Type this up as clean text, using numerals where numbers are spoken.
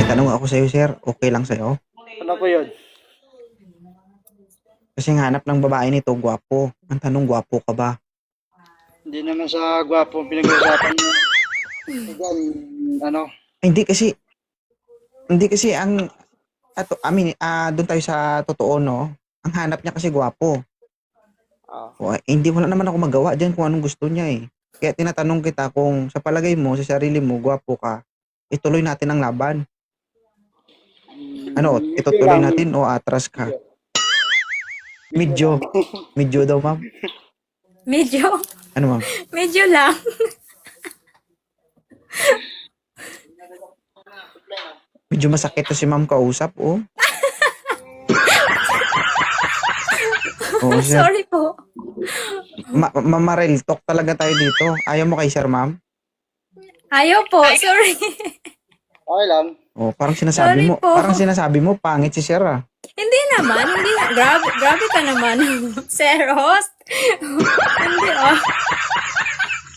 tanong ako sa'yo, sir. Okay lang sa'yo? Ano po yun? Kasi ang hanap ng babae nito, gwapo. Ang tanong, gwapo ka ba? Hindi naman sa gwapo ang pinag-uusapan niyo. Diyan, ano? Ay, hindi kasi ang, doon tayo sa totoo, no? Ang hanap niya kasi gwapo. Ah, O, hindi wala naman ako magawa dyan kung anong gusto niya eh. Kaya tinatanong kita kung sa palagay mo, sa sarili mo, gwapo ka, ituloy natin ang laban. Ano, medyo itutuloy lang. natin o atras ka? Medyo. Medyo daw, ma'am. Medyo, Ano, ma'am? medyo lang. Medyo masakit to si ma'am kausap, oh. Oo, sir. Sorry po. Mamarel talk talaga tayo dito. Ayaw mo kay sir, ma'am? Ayaw po, sorry. Okay lang. Oh, Sorry po. parang sinasabi mo, pangit si sir, ah. Hindi naman, hindi na. Grabe ka naman. Sir host. Hindi